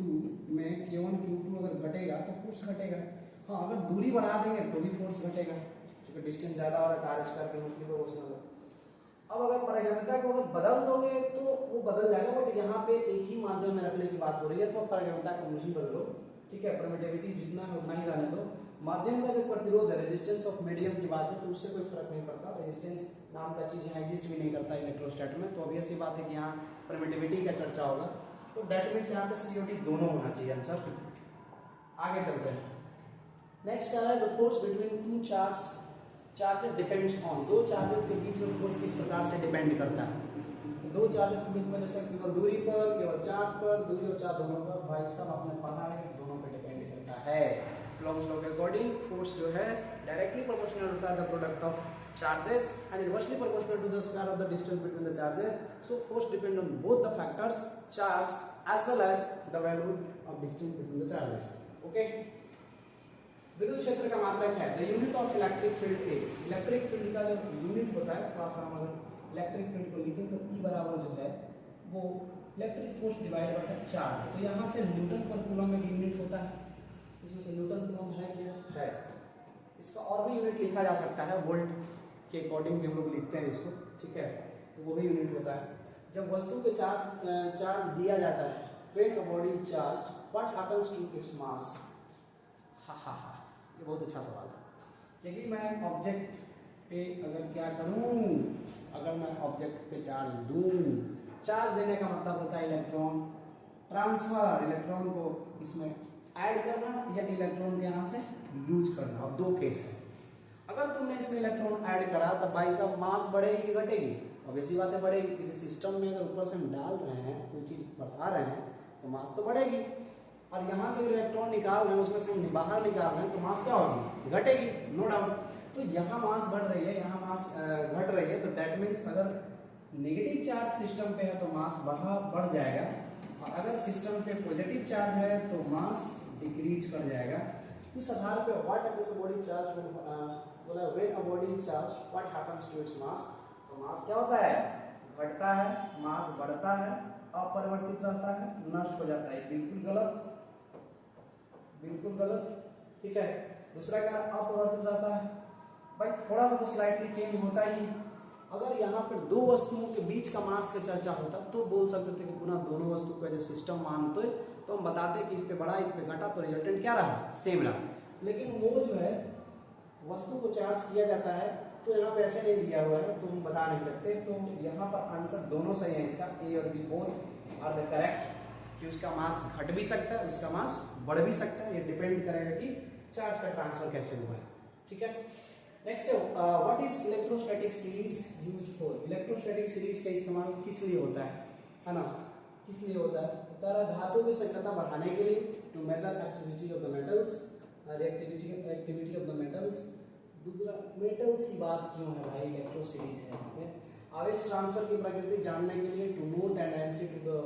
में K1 Q2 अगर घटेगा तो फोर्स घटेगा, हाँ अगर दूरी बढ़ा देंगे तो भी फोर्स घटेगा, क्योंकि डिस्टेंस ज़्यादा हो रहा है, तार स्क्वायर के प्रोपोर्शनल है। अब अगर पारगम्यता को अगर बदल दोगे तो वो बदल जाएगा, बट यहाँ पे एक ही माध्यम में रखने की बात हो रही है तो पारगम्यता को नहीं बदलो, ठीक है, परमिटिविटी जितना है उतना ही रहने दो। माध्यम का जो प्रतिरोध है, रेजिस्टेंस ऑफ मीडियम की बात है तो उससे कोई फर्क नहीं पड़ता, रेजिस्टेंस नाम का चीज़ यहाँ एग्जिस्ट भी नहीं करता इलेक्ट्रोस्टैट में, तो ऑब्वियस सी बात है कि यहाँ परमिटिविटी का चर्चा होगा, तो डेट मीन्स यहाँ पे सी और डी दोनों होना चाहिए आंसर। आगे चलते हैं, नेक्स्ट क्या है, the force between two charge charges depends on, दो चार्जेस के बीच में फोर्स किस प्रकार से डिपेंड करता है। तो दो चार्जेस के बीच में जैसे केवल दूरी पर, केवल चार्ज पर, दूरी और चार्ज दोनों पर, भाई साहब आपने पढ़ा है दोनों पर डिपेंड करता है। कूलॉम्स लॉ के अकॉर्डिंग फोर्स जो है डायरेक्टली प्रोपोर्शनल होता है the product of charges and inversely proportional to the square of the distance between the charges. So force depend on both the factors charge as well as the value of distance between the charges. Okay. विद्युत क्षेत्र का मात्रक है the unit of electric field is, electric field का जो यूनिट होता है, थोड़ा सा हम अगर इलेक्ट्रिक फील्ड को लिखें तो E बराबर जो है वो electric force divide by charge. तो यहाँ से न्यूटन पर कूलम में यूनिट होता है, इसमें से न्यूटन कूलम है क्या है। इसका और भी यूनिट लिखा जा सकता है, वोल्ट के अकॉर्डिंग भी हम लोग लिखते हैं इसको, ठीक है, तो वो भी यूनिट होता है। जब वस्तु पे चार्ज दिया जाता है, when a body charge what happens to its mass. ये बहुत अच्छा सवाल है, क्योंकि मैं ऑब्जेक्ट पे अगर क्या करूं, अगर मैं ऑब्जेक्ट पे चार्ज दूं, चार्ज देने का मतलब होता है इलेक्ट्रॉन ट्रांसफर, इलेक्ट्रॉन को इसमें ऐड करना या इलेक्ट्रॉन के यहाँ से लूज करना। अब दो केस है, अगर तुमने इसमें इलेक्ट्रॉन ऐड करा तो भाई साहब मास बढ़ेगी कि घटेगी, ऑब्वियसली बात है बढ़ेगी। किसी सिस्टम में अगर ऊपर से हम डाल रहे हैं, कोई चीज बढ़ा रहे हैं तो मास तो बढ़ेगी, और यहाँ से इलेक्ट्रॉन निकाल रहे हैं, उसमें से हम बाहर निकाल रहे हैं तो मास क्या होगी, घटेगी, नो डाउट। तो यहाँ मास बढ़ रही है, यहाँ मास घट रही है, तो डेट मीन्स अगर नेगेटिव चार्ज सिस्टम पे है तो मास बढ़ जाएगा, और अगर सिस्टम पे पॉजिटिव चार्ज है तो मास डिक्रीज कर जाएगा। उस आधार पे what happens to body charge, बोला when a body is charged what happens to its mass. तो मास क्या होता है, घटता है, मास बढ़ता है, अपरिवर्तित रहता है, नष्ट हो जाता है। बिल्कुल गलत, बिल्कुल गलत, ठीक है। दूसरा क्या, अपरिवर्तित रहता है, भाई थोड़ा सा तो स्लाइटली चेंज होता ही। अगर यहाँ पर दो वस्तुओं के बीच का मास का चर्चा होता तो बोल सकते थे कि पुनः दोनों वस्तु का जो सिस्टम मानते तो हम बताते कि इस पे बढ़ा, इस पे घटा, तो रिजल्टेंट क्या रहा, सेम रहा। लेकिन वो जो है वस्तु को चार्ज किया जाता है तो यहाँ पे ऐसे नहीं दिया हुआ है तो हम बता नहीं सकते। तो यहाँ पर आंसर दोनों सही है, इसका ए और B both are the correct, कि उसका मास घट भी सकता है, उसका मास बढ़ भी सकता है, ये डिपेंड करेगा कि चार्ज का ट्रांसफर कैसे हुआ है, ठीक है। नेक्स्ट है what is electrostatic series used for. Electrostatic series का इस्तेमाल किस लिए होता है ना, किस लिए होता है, तो कह रहा है धातु की संख्या बढ़ाने के लिए, to measure activity of the metals, activity of the metals. दूसरा मेटल्स की बात क्यों है भाई, इलेक्ट्रो सीरीज है यहाँ पे। आवेश ट्रांसफर की प्रकृति जानने के लिए, to know tendency to the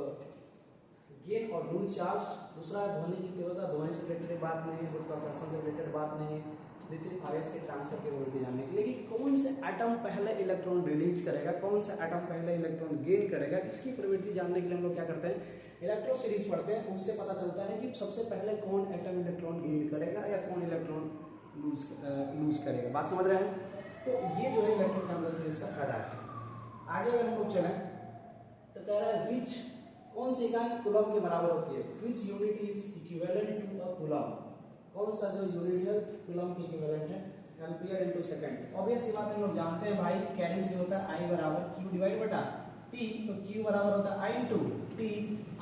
gain और लूज चार्ज। दूसरा ध्वनि की तीव्रता, ध्वनि से रिलेटेड बात नहीं है, गुरुत्वाकर्षण से रिलेटेड बात नहीं है, सिर्फ आवेश के ट्रांसफर की प्रवृत्ति जानने के लिए कि कौन से एटम पहले इलेक्ट्रॉन रिलीज करेगा, कौन सा एटम पहले इलेक्ट्रॉन गेन करेगा, इसकी प्रवृत्ति जानने के लिए हम लोग क्या करते हैं, इलेक्ट्रो सीरीज पढ़ते हैं। उससे पता चलता है कि सबसे पहले कौन एटम इलेक्ट्रॉन गेन करेगा या कौन इलेक्ट्रॉन लूज करेगा। बात समझ रहे हैं। तो ये जो है इलेक्ट्रोकेमिकल सीरीज का फायदा है। आगे अगर हम लोग चलें तो कह रहा है विच, कौन सी इकाई कूलम के बराबर होती है, which unit is equivalent to a coulomb. कौन सा जो यूनिट है कूलम की इक्विवेलेंट है, एम्पियर इनटू सेकंड। ऑब्वियस सी बात हम लोग जानते हैं भाई, करंट जो होता है I बराबर Q डिवाइड बटा T, तो Q बराबर होता है I into T,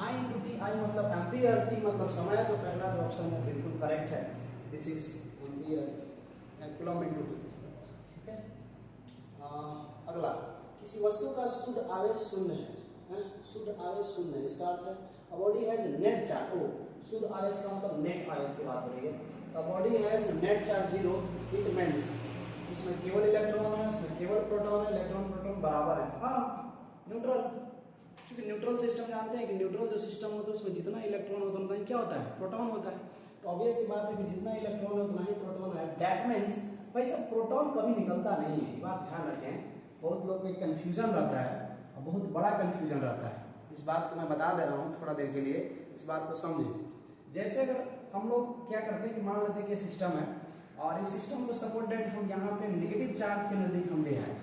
I into T, I मतलब एम्पियर, T मतलब समय, तो पहला जो ऑप्शन है बिल्कुल करेक्ट है, this is ampere coulomb into T, ठीक है। अगला, किसी वस्तु का शुद्ध आवेश शून्य है, शुद्ध आवेश शून्य है, इसका अर्थ है a body has net charge, ओ शुद्ध आवेश का मतलब नेट आवेश की बात हो रही है, तो body has net charge 0, it means उसमें केवल इलेक्ट्रॉन है, उसमें केवल प्रोटॉन है, इलेक्ट्रॉन प्रोटॉन बराबर है, हाँ न्यूट्रल। क्योंकि न्यूट्रल सिस्टम जानते हैं कि न्यूट्रल जो सिस्टम होता है उसमें जितना इलेक्ट्रॉन होता है उतना ही क्या होता है, प्रोटॉन होता है। तो ऑब्वियस सी बात है कि जितना इलेक्ट्रॉन है उतना ही प्रोटॉन है, दैट मींस भाई सब प्रोटॉन कभी निकलता नहीं है, ये बात ध्यान रखें। बहुत लोग को कंफ्यूजन रहता है और बहुत बड़ा कंफ्यूजन रहता है, इस बात को मैं बता दे रहा हूँ थोड़ा देर के लिए, इस बात को समझें। जैसे अगर हम लोग क्या करते हैं कि मान लेते हैं कि सिस्टम है और इस सिस्टम को सपोर्टेड हम यहाँ पे नेगेटिव चार्ज के नजदीक हम ले आए,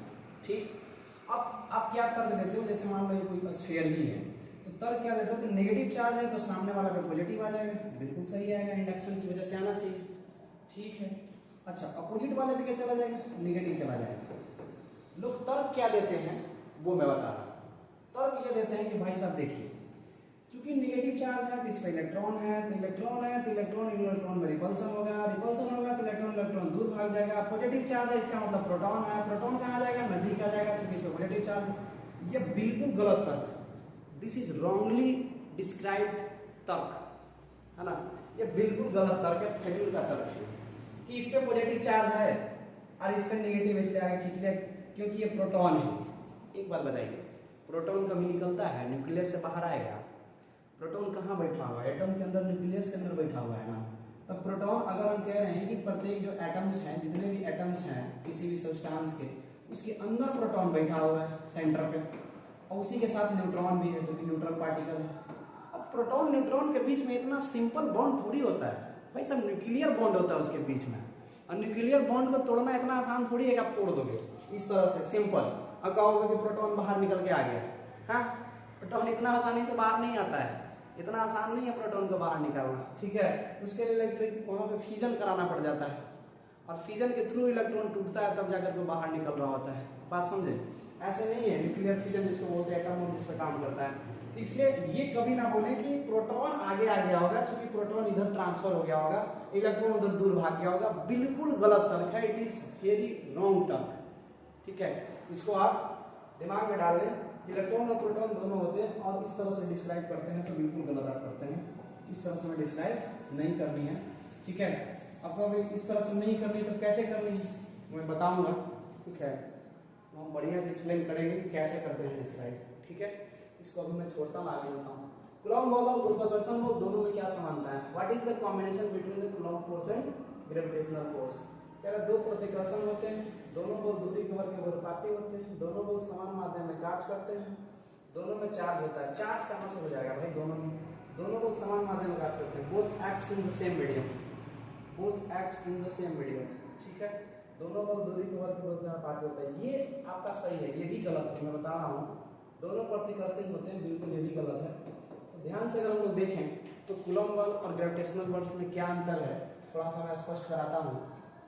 ठीक। अब आप क्या तर्क देते हो, जैसे मान लो ये कोई स्फीयर ही है, तो तर्क क्या देते हो कि नेगेटिव चार्ज है तो सामने वाला पे पॉजिटिव आ जाएगा, बिल्कुल सही आएगा, इंडक्शन की वजह से आना चाहिए, ठीक है। अच्छा अपोजिट वाले पे क्या चला जाएगा, नेगेटिव चला जाएगा। लोग तर्क क्या देते हैं वो मैं बता रहा हूँ। तर्क ये देते हैं कि भाई साहब देखिए, क्योंकि नेगेटिव चार्ज है तो इस पर इलेक्ट्रॉन है, तो इलेक्ट्रॉन है तो इलेक्ट्रॉन इलेक्ट्रॉन में रिपल्सन होगा, रिपल्सन होगा तो इलेक्ट्रॉन इलेक्ट्रॉन दूर भाग जाएगा। पॉजिटिव चार्ज है इसका मतलब प्रोटॉन है, प्रोटॉन कहाँ जाएगा, नजदीक आ जाएगा, क्योंकि इस पर पॉजिटिव चार्ज। ये बिल्कुल गलत तर्क, दिस इज रॉन्गली डिस्क्राइब्ड तर्क, है ना, ये बिल्कुल गलत तर्क है, फेल्यूर का तर्क है कि इस पे पॉजिटिव चार्ज है और इस पे नेगेटिव इसलिए आगे खींच लिया क्योंकि ये प्रोटॉन है। एक बात बताइए, प्रोटॉन कभी निकलता है, न्यूक्लियस से बाहर आएगा? प्रोटॉन कहाँ बैठा हुआ है, एटम के अंदर, न्यूक्लियस के अंदर बैठा हुआ है ना। तब प्रोटॉन अगर हम कह रहे हैं कि प्रत्येक जो एटम्स हैं, जितने भी एटम्स हैं किसी भी सब्सटेंस के, उसके अंदर प्रोटॉन बैठा हुआ है सेंटर पे, और उसी के साथ न्यूट्रॉन भी है जो कि न्यूट्रल पार्टिकल है। अब प्रोटॉन न्यूट्रॉन के बीच में इतना सिंपल बॉन्ड थोड़ी होता है भाई, सब न्यूक्लियर बॉन्ड होता है उसके बीच में, और न्यूक्लियर बॉन्ड को तोड़ना इतना आसान थोड़ी है कि आप तोड़ दोगे इस तरह से सिंपल। अब कहोगे कि प्रोटॉन बाहर निकल के आ गया, हाँ, प्रोटॉन इतना आसानी से बाहर नहीं आता है, इतना आसान नहीं है प्रोटॉन को बाहर निकालना, ठीक है। उसके लिए इलेक्ट्रिक वहाँ पे फ्यूजन कराना पड़ जाता है, और फ्यूजन के थ्रू इलेक्ट्रॉन टूटता है तब जाकर के बाहर निकल रहा होता है। बात समझे? ऐसे नहीं है न्यूक्लियर फ्यूजन जिसको बोलते हैं, एटम जिस पर काम करता है। इसलिए ये कभी ना बोले कि प्रोटॉन आगे आ गया होगा क्योंकि प्रोटॉन इधर ट्रांसफर हो गया होगा, इलेक्ट्रॉन उधर दूर भाग गया होगा, बिल्कुल गलत तर्क है, इट इज वेरी रॉन्ग तर्क, ठीक है। इसको आप दिमाग में डाल लें, इलेक्ट्रॉन और प्रोटॉन दोनों होते हैं और इस तरह से डिस्क्राइब करते हैं तो बिल्कुल गलत आप करते हैं, इस तरह से हमें डिस्क्राइब नहीं करनी है, ठीक है। अब अगर इस तरह से नहीं करनी तो कैसे करनी है मैं बताऊंगा, ठीक है, हम बढ़िया से एक्सप्लेन करेंगे कि कैसे करते हैं डिस्क्राइब, ठीक है। इसको अभी मैं छोड़ता हूँ, आगे बढ़ता हूँ। कूलॉम बॉल और गुरुत्वाकर्षण बल दोनों में क्या समानता है? What is the combination between the Coulomb force and gravitational force? कह रहा दो प्रतिकर्षण होते हैं, दोनों बल दूरी के वर्ग के बराबरी होते हैं, दोनों बल समान माध्यम में कार्य करते हैं, दोनों में चार्ज होता है। चार्ज कहाँ से हो जाएगा भाई? दोनों में, दोनों बल समान माध्यम में कार्य करते हैं, both acts in the same medium, both acts in the same medium, ठीक है। दोनों बल दूरी के वर्ग के बराबरी होता है, ये आपका सही है, ये भी गलत है, मैं बता रहा हूँ। दोनों प्रतिकर्षण होते हैं, बिल्कुल ये भी गलत है। तो ध्यान से अगर हम लोग देखें तो कूलॉम बल और ग्रेविटेशनल बल में क्या अंतर है, थोड़ा सा मैं स्पष्ट कराता हूँ।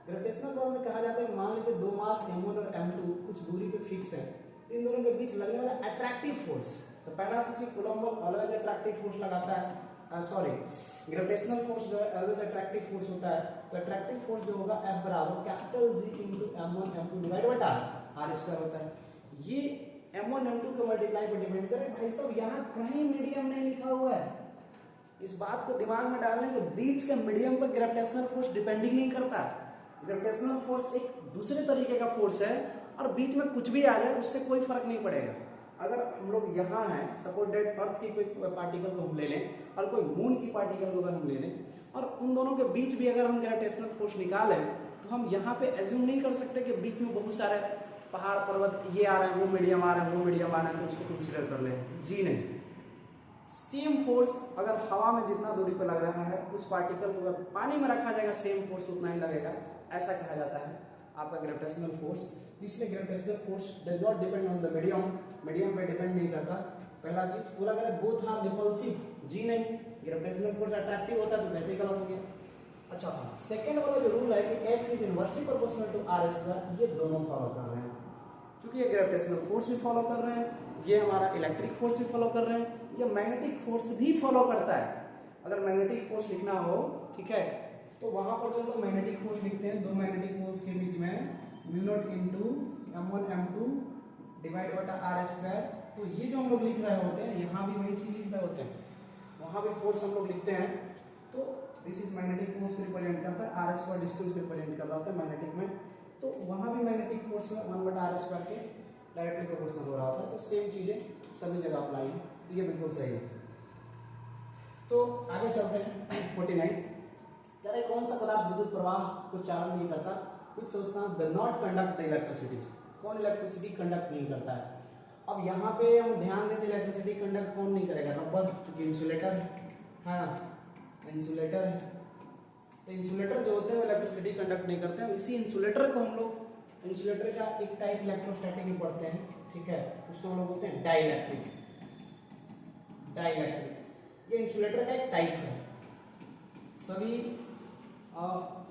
ग्रेविटेशनल बल में कहा जाता है, मान लीजिए दो मास m1 और m2 कुछ दूरी पे फिक्स है, इन दोनों के बीच लगने वाला अट्रैक्टिव फोर्स, तो पहला चीज कूलॉम बल ऑलवेज अट्रैक्टिव फोर्स लगाता है, सॉरी ग्रेविटेशनल फोर्स जो है ऑलवेज अट्रैक्टिव फोर्स होता है। तो अट्रैक्टिव फोर्स जो होगा F बराबर capital G into m1 m2 divide बटा r स्क्वायर होता है। ये m1 m2 के मल्टीप्लाई पर डिपेंड करे भाई साहब, यहाँ कहीं मीडियम नहीं लिखा हुआ है, इस बात को दिमाग में डालने के बीच के मीडियम पर ग्रेविटेशनल फोर्स डिपेंडिंग नहीं करता। ग्रेविटेशनल फोर्स एक दूसरे तरीके का फोर्स है और बीच में कुछ भी आ जाए उससे कोई फर्क नहीं पड़ेगा। अगर हम लोग यहाँ हैं, सपोज दैट अर्थ की कोई पार्टिकल को हम ले लें और कोई मून की पार्टिकल को अगर हम ले लें और उन दोनों के बीच भी अगर हम ग्रेविटेशनल फोर्स निकालें तो हम यहाँ पे एज्यूम नहीं कर सकते कि बीच में बहुत सारे पहाड़ पर्वत ये आ रहे हैं, वो मीडियम आ रहे हैं, वो मीडियम आ रहे हैं, तो उसको कंसीडर कर ले, जी नहीं। सेम फोर्स अगर हवा में जितना दूरी पर लग रहा है उस पार्टिकल को अगर पानी में रखा जाएगा सेम फोर्स उतना ही लगेगा, ऐसा कहा जाता है आपका ग्रेविटेशनल फोर्स। इसलिए gravitational force does not depend on the medium, medium पे डिपेंड नहीं करता। पहला चीज पूरा करें, बोथ आर रिपल्सिव, जी नहीं। ग्रेविटेशनल फोर्स अट्रैक्टिव होता है तो वैसे ही गलत हो गया। अच्छा हाँ, सेकंड वाला जो रूल है कि F is inversely proportional to r square, ये दोनों फॉलो कर रहे हैं। क्योंकि ये ग्रेविटेशनल फोर्स भी फॉलो कर रहे हैं, ये हमारा इलेक्ट्रिक फोर्स भी फॉलो कर रहे हैं, ये मैग्नेटिक फोर्स भी फॉलो करता है। अगर मैग्नेटिक फोर्स लिखना हो, ठीक है, तो वहां पर जो लोग मैग्नेटिक फोर्स लिखते हैं, दो मैग्नेटिक पोल्स के बीच में mu naught into m1 m2 divide बटा r स्क्वायर, तो ये जो हम लोग लिख रहे होते हैं यहाँ भी वही चीज लिख रहे होते हैं, वहां भी फोर्स हम लोग लिखते हैं। तो दिस इज मैग्नेटिक फोर्स को रिप्रेजेंट करता है, r स्क्वायर डिस्टेंस को रिप्रेजेंट कर रहा होता है मैग्नेटिक में, तो वहां भी मैग्नेटिक फोर्स 1 बटा r स्क्वायर के डायरेक्टली प्रोपोर्शनल हो रहा होता है। तो सेम चीजें सभी जगह अप्लाई है, तो ये बिल्कुल सही है। तो आगे चलते हैं 49। यार कौन सा पदार्थ विद्युत प्रवाह को चालन नहीं करता? कुछ substance does not conduct the electricity, कौन इलेक्ट्रिसिटी कंडक्ट नहीं करता है? अब यहाँ पे हम ध्यान देते इलेक्ट्रिसिटी कंडक्ट कौन नहीं करेगा? रबर, चूंकि इंसुलेटर है ना, इंसुलेटर है, तो इंसुलेटर जो होते हैं वो इलेक्ट्रिसिटी कंडक्ट नहीं करते हैं। इसी इंसुलेटर को हम लोग, इंसुलेटर का एक टाइप इलेक्ट्रोस्टैटिक में पढ़ते हैं, ठीक है, उसको हम लोग बोलते हैं डाइइलेक्ट्रिक। डाइइलेक्ट्रिक ये इंसुलेटर का एक टाइप है। सभी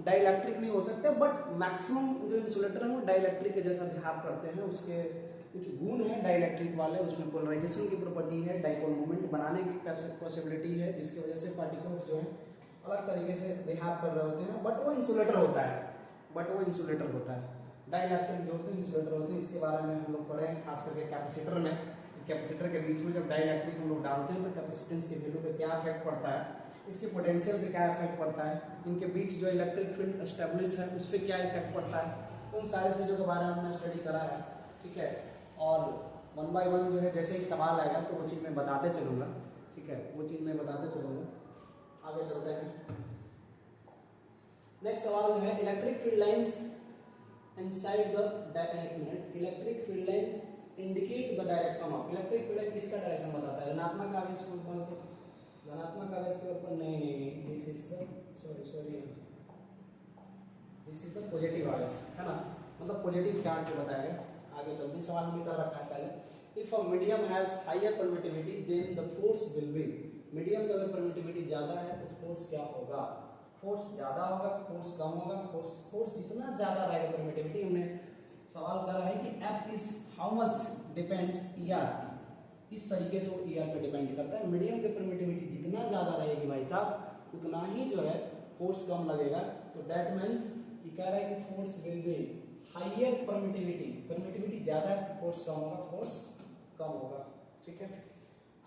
डाइइलेक्ट्रिक नहीं हो सकते, बट मैक्सिमम जो इंसुलेटर है वो डाइइलेक्ट्रिक के जैसा बिहेव करते हैं। उसके कुछ गुण हैं डाइइलेक्ट्रिक वाले, उसमें पोलराइजेशन की प्रॉपर्टी है, डाइपोल मोमेंट बनाने की पॉसिबिलिटी है जिसकी वजह से पार्टिकल्स जो है अलग तरीके से बिहेव कर रहे होते हैं, बट वो इंसुलेटर होता है। डाइइलेक्ट्रिक जो होते हैं इंसुलेटर होते हैं, इसके बारे में हम लोग पढ़े हैं, खास करके कैपेसिटर में। कैपेसिटर के बीच में जब डाइइलेक्ट्रिक हम लोग डालते हैं तो कैपेसिटेंस की वैल्यू पे क्या इफेक्ट पड़ता है, इसके पोटेंशियल पे क्या इफेक्ट पड़ता है, इनके बीच जो इलेक्ट्रिक फील्ड एस्टेब्लिश है उस पर क्या इफेक्ट पड़ता है, तो उन सारी चीज़ों के बारे में हमने स्टडी करा है। ठीक है, और 1 बाय 1 जो है जैसे ही सवाल आएगा तो वो चीज़ मैं बताते चलूँगा। ठीक है, वो चीज़ मैं बताते चलूँगा। आगे चलते हैं। नेक्स्ट सवाल जो है electric field lines inside the electric field lines indicate the direction of. Electric field line किसका डायरेक्शन बताता है? ऋणात्मक आवेश को धनात्मक आवेश के ऊपर नहीं, this is the sorry this is the positive आवेश, है ना, मतलब पॉजिटिव चार्ज जो बताया गया। आगे चलते सवाल हमने कर रखा है पहले। If a medium has higher permittivity then the force will be. Medium का अगर परमिटिविटी ज्यादा है तो फोर्स क्या होगा? फोर्स ज्यादा होगा, फोर्स कम होगा। फोर्स जितना ज्यादा रहेगा परमिटिविटी, हमने सवाल करा है कि F is how much depends ER, इस तरीके से वो ER पे डिपेंड करता है। मीडियम की परमिटिविटी जितना ज्यादा रहेगी भाई साहब उतना ही जो है फोर्स कम लगेगा। तो दैट मीन्स कि कह रहा है कि force will be higher permittivity ज्यादा है तो फोर्स कम होगा। ठीक है,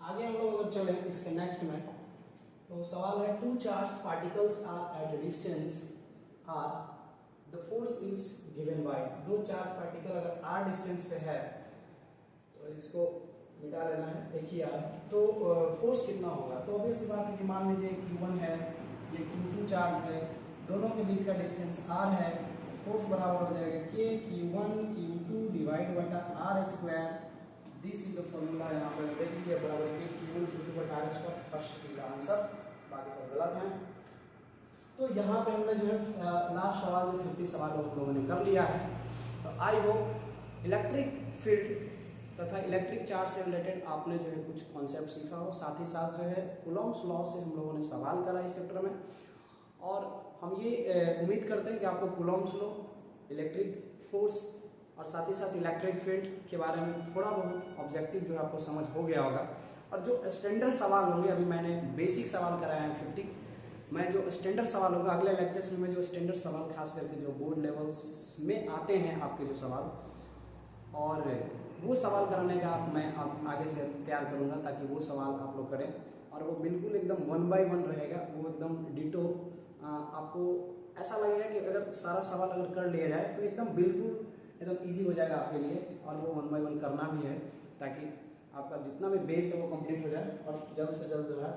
आगे हम लोग अगर चले इसके नेक्स्ट में, तो सवाल है two charge particles are at distance r the force is given by. दो चार्ज पार्टिकल अगर r डिस्टेंस पे है तो इसको मिटा लेना है, एक ही आ रहा है, तो फोर्स कितना होगा? तो ऑब्वियस बात है कि मान लीजिए Q1 है, ये Q2 चार्ज है, दोनों के बीच का डिस्टेंस r है, फोर्स बराबर हो जाएगा K Q1 Q2 डिवाइड बटा r square. This is the formula, यहाँ पर देख लीजिए बराबर K Q1 Q2 बटा r square. First is answer, बाकी सब गलत हैं। तो यहाँ पे हमने जो है लास्ट सवाल जो 50 सवाल हम लोगों ने कर लिया है। तो आई होप इलेक्ट्रिक फील्ड तथा इलेक्ट्रिक चार्ज से रिलेटेड आपने जो है कुछ कॉन्सेप्ट सीखा हो। साथ ही साथ जो है कूलॉम्स लॉ से हम लोगों ने सवाल करा इस चैप्टर में, और हम ये उम्मीद करते हैं कि आपको कूलॉम्स लॉ, इलेक्ट्रिक फोर्स और साथ ही साथ इलेक्ट्रिक फील्ड के बारे में थोड़ा बहुत ऑब्जेक्टिव जो है आपको समझ हो गया होगा। और जो स्टैंडर्ड सवाल होंगे, अभी मैंने बेसिक सवाल कराया है 50, मैं जो स्टैंडर्ड सवाल होगा अगले लेक्चर्स में मैं जो स्टैंडर्ड सवाल खास करके जो बोर्ड लेवल्स में आते हैं आपके जो सवाल, और वो सवाल कराने का मैं आप आगे से तैयार करूँगा ताकि वो सवाल आप लोग करें, और वो बिल्कुल एकदम 1 बाय 1 रहेगा, वो एकदम डिटो। आपको ऐसा लगेगा कि अगर सारा सवाल अगर कर लिया जाए तो एकदम बिल्कुल एकदम ईजी हो जाएगा आपके लिए, और वो 1 बाय 1 करना भी है ताकि आपका जितना भी बेस है वो कंप्लीट हो जाए और जल्द से जल्द जो है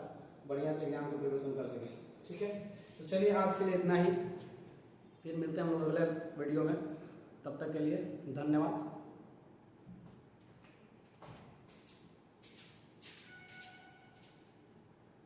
बढ़िया से एग्जाम की प्रिपरेशन कर सकें। ठीक है, तो चलिए आज के लिए इतना ही, फिर मिलते हैं हम लोग अगले वीडियो में। तब तक के लिए धन्यवाद।